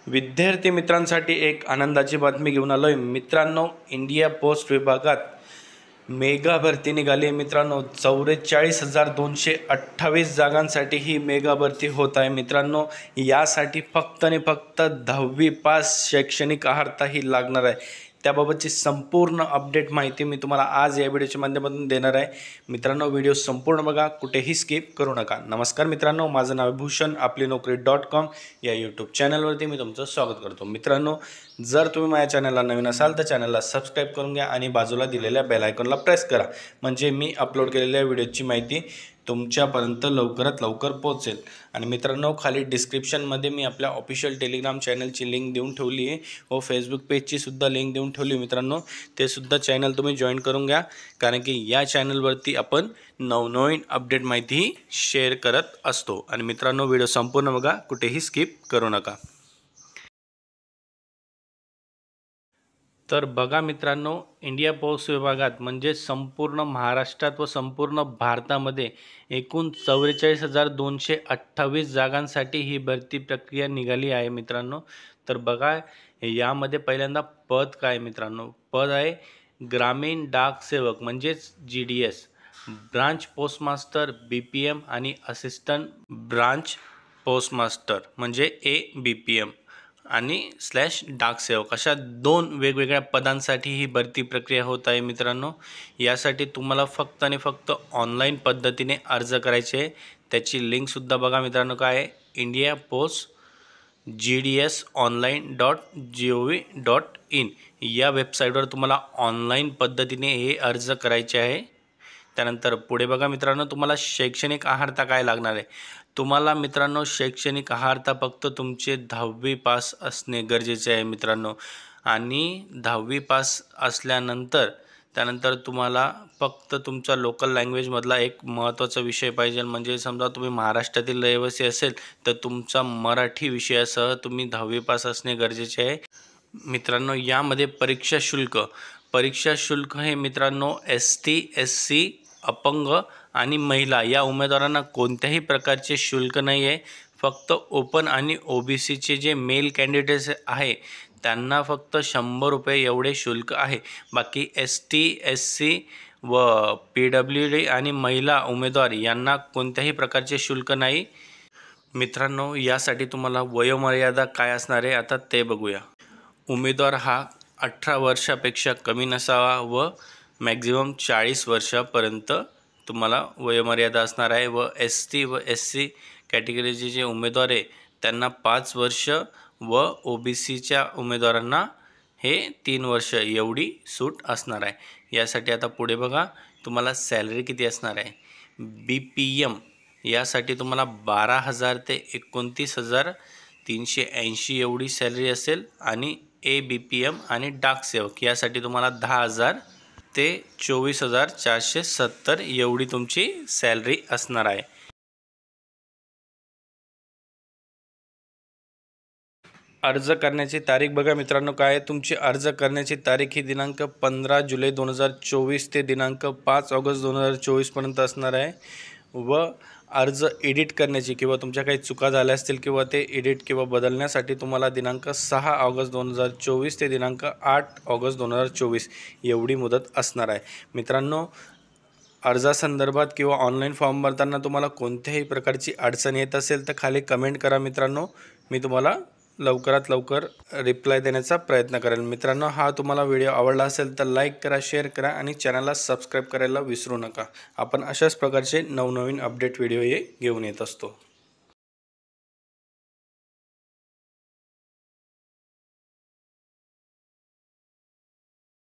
विद्यार्थी मित्रांसाठी एक आनंदाची बातमी घेऊन आलोय मित्रांनो। इंडिया पोस्ट विभागात मेगा भरती निघाली आहे मित्रांनो। 44,228 जागांसाठी ही मेगा भरती होत आहे मित्रांनो। यासाठी फक्त आणि फक्त 10वी पास शैक्षणिक अर्हता ही लागणार आहे। त्याबाबतची संपूर्ण अपडेट माहिती मी तुम्हाला आज या व्हिडिओच्या माध्यमातून देणार आहे मित्रांनो। व्हिडिओ संपूर्ण बघा, कुठेही स्किप करू नका। नमस्कार मित्रांनो, माझं नाव भूषण, आपली नोकरी.com या यूट्यूब चॅनलवरती मी तुमचं स्वागत करतो मित्रांनो। जर तुम्ही माझ्या चॅनलला नवीन असाल तर चॅनलला सबस्क्राइब करून घ्या आणि बाजूला दिलेल्या बेल आयकॉनला प्रेस करा, म्हणजे मी अपलोड केलेल्या व्हिडिओची माहिती तुमच्यापर्यंत लवकरात लवकर पोहोचेल। आणि मित्रांनो, खाली डिस्क्रिप्शनमध्ये मी आपल्या ऑफिशियल टेलिग्राम चॅनलची लिंक देऊन ठेवली आहे व फेसबुक पेजची सुद्धा लिंक देऊन ठेवली मित्रांनो। ते सुद्धा चॅनल तुम्ही जॉईन करून घ्या, कारण की या चॅनलवरती आपण नवनवीन अपडेट माहिती शेअर करत असतो। आणि मित्रांनो, व्हिडिओ संपूर्ण बघा, कुठेही स्किप करू नका। तर बघा मित्रांनो, इंडिया पोस्ट विभागात म्हणजे संपूर्ण महाराष्ट्रात व संपूर्ण भारतामध्ये एकूण 44,228 जागांसाठी ही भरती प्रक्रिया निघाली आहे मित्रांनो। तर बघा, यामध्ये पहिल्यांदा पद काय मित्रांनो, पद आहे ग्रामीण डाक सेवक म्हणजेच GDS, branch post master BPM आणि असिस्टंट ब्रांच पोस्ट मास्टर म्हणजे ABPM आणि डाक सेवक, अशा 2 वेगवेगळ्या पदांसाठी ही भरती प्रक्रिया होत आहे मित्रांनो। यासाठी तुम्हाला फक्त आणि फक्त ऑनलाईन पद्धतीने अर्ज करायचे आहे। त्याची लिंक सुद्धा बघा मित्रांनो, काय आहे, इंडिया पोस्ट gdsonline.gov.in या वेबसाईटवर तुम्हाला ऑनलाईन पद्धतीने हे अर्ज करायचे आहे। त्यानंतर पुढे बघा मित्रांनो, तुम्हाला शैक्षणिक अर्हता काय लागणार आहे। तुम्हाला मित्रांनो शैक्षणिक अर्हता फक्त तुमचे 10वी पास असणे गरजेचे आहे मित्रांनो। आणि 10वी पास असल्यानंतर त्यानंतर तुम्हाला फक्त तुमचा लोकल लँग्वेजमधला एक महत्त्वाचा विषय पाहिजे, म्हणजे समजा तुम्ही महाराष्ट्रातील रहिवासी असेल तर तुमचा मराठी विषयासह तुम्ही 10वी पास असणे गरजेचे आहे मित्रांनो। यामध्ये परीक्षा शुल्क हे मित्रांनो ST SC अपंग आणि महिला या उमेदवारांना कोणत्याही प्रकारचे शुल्क नाही आहे। फक्त ओपन आणि OBCचे जे मेल कॅन्डिडेट्स आहे त्यांना फक्त 100 रुपये एवढे शुल्क आहे। बाकी ST SC व PWD आणि महिला उमेदवार यांना कोणत्याही प्रकारचे शुल्क नाही मित्रांनो। यासाठी तुम्हाला वयोमर्यादा काय असणार आहे आता ते बघूया। उमेदवार हा 18 वर्षापेक्षा कमी नसावा व मॅक्झिमम 40 वर्षापर्यंत तुम्हाला वयोमर्यादा असणार आहे। व ST व SC कॅटेगरीचे जे उमेदवार आहे त्यांना 5 वर्ष व OBCच्या उमेदवारांना हे 3 वर्ष एवढी सूट असणार आहे। यासाठी आता पुढे बघा, तुम्हाला सॅलरी किती असणार आहे। BPM यासाठी तुम्हाला 12,000 ते 29,380 एवढी सॅलरी असेल। आणि ABPM आणि डाक सेवक यासाठी तुम्हाला 10,000 ते 24,470 एवढी तुमची सॅलरी असणार आहे। अर्ज करण्याची तारीख बघा मित्रांनो, काय आहे, तुमची अर्ज करण्याची तारीख ही दिनांक 15 जुलै 2024 ते दिनांक 5 ऑगस्ट 2024 पर्यंत असणार आहे। व अर्ज एडिट करण्याची किंवा तुमच्या काही चुका झाल्या असतील किंवा ते एडिट किंवा बदलण्यासाठी तुम्हाला दिनांक 6 ऑगस्ट 2024 ते दिनांक 8 ऑगस्ट 2024 एवढी मुदत असणार आहे मित्रांनो। अर्जासंदर्भात किंवा ऑनलाईन फॉर्म भरताना तुम्हाला कोणत्याही प्रकारची अडचण येत असेल तर खाली कमेंट करा मित्रांनो, मी तुम्हाला लवकरात लवकर रिप्लाय देण्याचा प्रयत्न करेन मित्रांनो। हा तुम्हाला व्हिडिओ आवडला असेल तर लाईक करा, शेअर करा आणि चॅनलला सबस्क्राईब करायला विसरू नका। आपण अशाच प्रकारचे नवनवीन अपडेट व्हिडिओ हे घेऊन येत असतो।